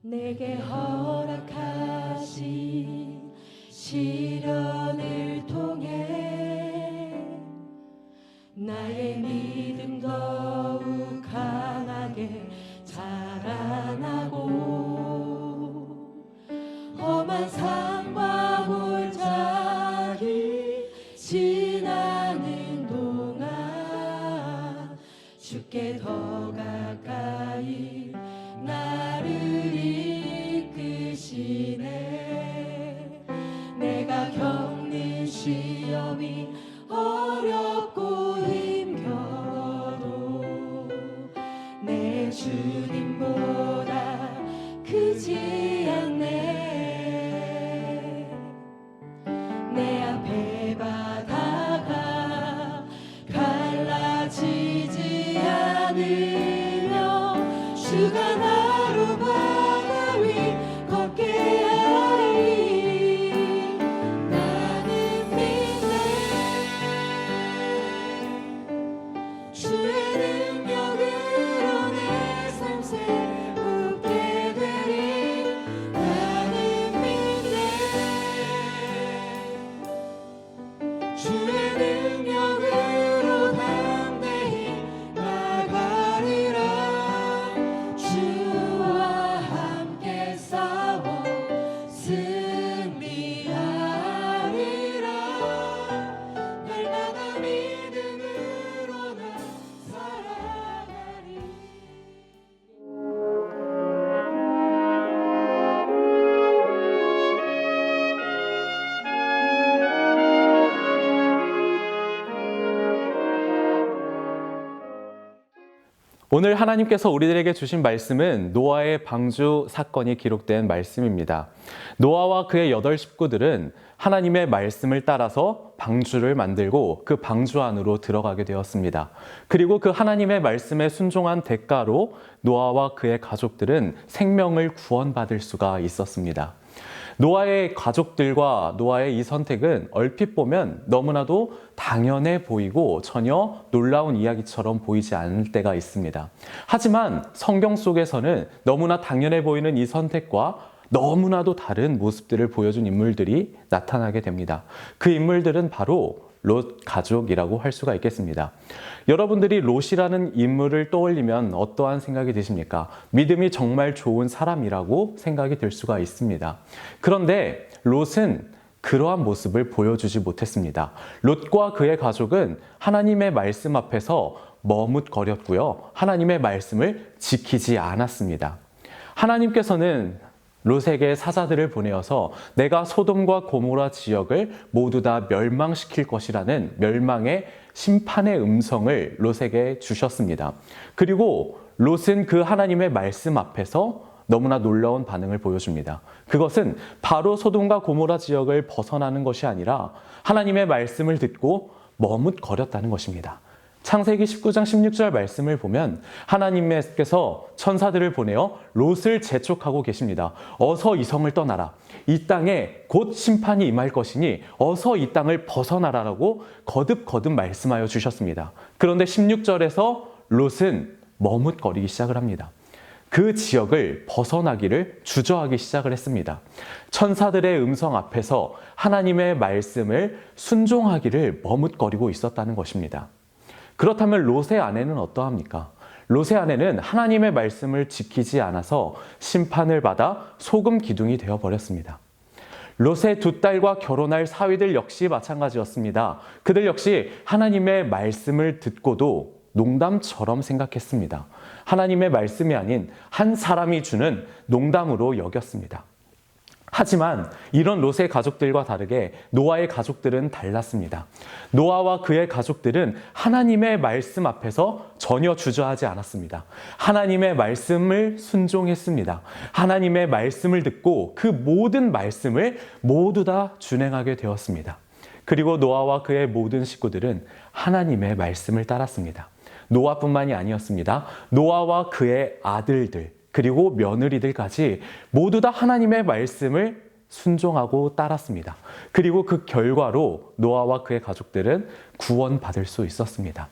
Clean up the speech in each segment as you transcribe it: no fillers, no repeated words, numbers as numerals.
내게 허락하신 시련을 통해 나의 믿음 더욱 강하게 자라나고 험한 삶과 골짜기 지나는 동안 주께 더 가까이 나를 이끄시네. 내가 겪는 시험이 어렵고 힘겨도 내 주님보다 크지 않네. 내 앞에 바다가 갈라지지 않으며 주가 나로 바다 위 걷게 하리. 나는 믿네. 주의 능력으로 내 삶 새롭게 되리. 나는 믿네. 주의 능력으로 담대히 나가리라. 주와 함께 싸워 승리하리라. 날마다 믿음으로 나 살아가리. 오늘 하나님께서 우리들에게 주신 말씀은 노아의 방주 사건이 기록된 말씀입니다. 노아와 그의 8 식구들은 하나님의 말씀을 따라서 방주를 만들고 그 방주 안으로 들어가게 되었습니다. 그리고 그 하나님의 말씀에 순종한 대가로 노아와 그의 가족들은 생명을 구원받을 수가 있었습니다. 노아의 가족들과 노아의 이 선택은 얼핏 보면 너무나도 당연해 보이고 전혀 놀라운 이야기처럼 보이지 않을 때가 있습니다. 하지만 성경 속에서는 너무나 당연해 보이는 이 선택과 너무나도 다른 모습들을 보여준 인물들이 나타나게 됩니다. 그 인물들은 바로 롯 가족이라고 할 수가 있겠습니다. 여러분들이 롯이라는 인물을 떠올리면 어떠한 생각이 드십니까? 믿음이 정말 좋은 사람이라고 생각이 들 수가 있습니다. 그런데 롯은 그러한 모습을 보여주지 못했습니다. 롯과 그의 가족은 하나님의 말씀 앞에서 머뭇거렸고요. 하나님의 말씀을 지키지 않았습니다. 하나님께서는 롯에게 사자들을 보내어서 내가 소돔과 고모라 지역을 모두 다 멸망시킬 것이라는 멸망의 심판의 음성을 롯에게 주셨습니다. 그리고 롯은 그 하나님의 말씀 앞에서 너무나 놀라운 반응을 보여줍니다. 그것은 바로 소돔과 고모라 지역을 벗어나는 것이 아니라 하나님의 말씀을 듣고 머뭇거렸다는 것입니다. 창세기 19장 16절 말씀을 보면 하나님께서 천사들을 보내어 롯을 재촉하고 계십니다. 어서 이 성을 떠나라. 이 땅에 곧 심판이 임할 것이니 어서 이 땅을 벗어나라라고 거듭 말씀하여 주셨습니다. 그런데 16절에서 롯은 머뭇거리기 시작을 합니다. 그 지역을 벗어나기를 주저하기 시작을 했습니다. 천사들의 음성 앞에서 하나님의 말씀을 순종하기를 머뭇거리고 있었다는 것입니다. 그렇다면 롯의 아내는 어떠합니까? 롯의 아내는 하나님의 말씀을 지키지 않아서 심판을 받아 소금 기둥이 되어버렸습니다. 롯의 2 딸과 결혼할 사위들 역시 마찬가지였습니다. 그들 역시 하나님의 말씀을 듣고도 농담처럼 생각했습니다. 하나님의 말씀이 아닌 한 사람이 주는 농담으로 여겼습니다. 하지만 이런 롯의 가족들과 다르게 노아의 가족들은 달랐습니다. 노아와 그의 가족들은 하나님의 말씀 앞에서 전혀 주저하지 않았습니다. 하나님의 말씀을 순종했습니다. 하나님의 말씀을 듣고 그 모든 말씀을 모두 다 준행하게 되었습니다. 그리고 노아와 그의 모든 식구들은 하나님의 말씀을 따랐습니다. 노아뿐만이 아니었습니다. 노아와 그의 아들들, 그리고 며느리들까지 모두 다 하나님의 말씀을 순종하고 따랐습니다. 그리고 그 결과로 노아와 그의 가족들은 구원받을 수 있었습니다.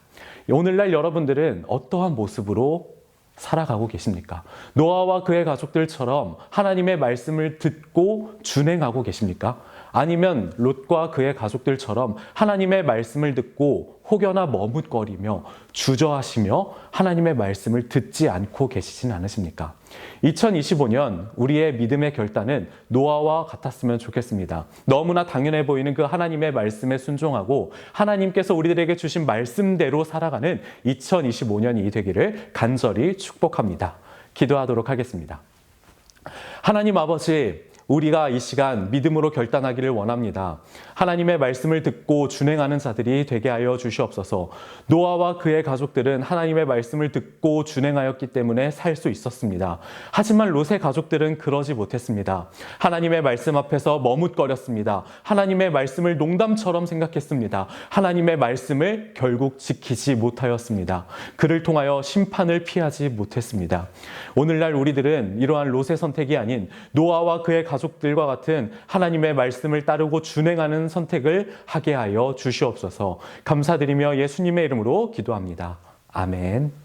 오늘날 여러분들은 어떠한 모습으로 살아가고 계십니까? 노아와 그의 가족들처럼 하나님의 말씀을 듣고 준행하고 계십니까? 아니면 롯과 그의 가족들처럼 하나님의 말씀을 듣고 혹여나 머뭇거리며 주저하시며 하나님의 말씀을 듣지 않고 계시진 않으십니까? 2025년 우리의 믿음의 결단은 노아와 같았으면 좋겠습니다. 너무나 당연해 보이는 그 하나님의 말씀에 순종하고 하나님께서 우리들에게 주신 말씀대로 살아가는 2025년이 되기를 간절히 축복합니다. 기도하도록 하겠습니다. 하나님 아버지, 우리가 이 시간 믿음으로 결단하기를 원합니다. 하나님의 말씀을 듣고 준행하는 자들이 되게 하여 주시옵소서. 노아와 그의 가족들은 하나님의 말씀을 듣고 준행하였기 때문에 살 수 있었습니다. 하지만 롯의 가족들은 그러지 못했습니다. 하나님의 말씀 앞에서 머뭇거렸습니다. 하나님의 말씀을 농담처럼 생각했습니다. 하나님의 말씀을 결국 지키지 못하였습니다. 그를 통하여 심판을 피하지 못했습니다. 오늘날 우리들은 이러한 롯의 선택이 아닌 노아와 그의 가족들과 같은 하나님의 말씀을 따르고 준행하는 선택을 하게 하여 주시옵소서. 감사드리며 예수님의 이름으로 기도합니다. 아멘.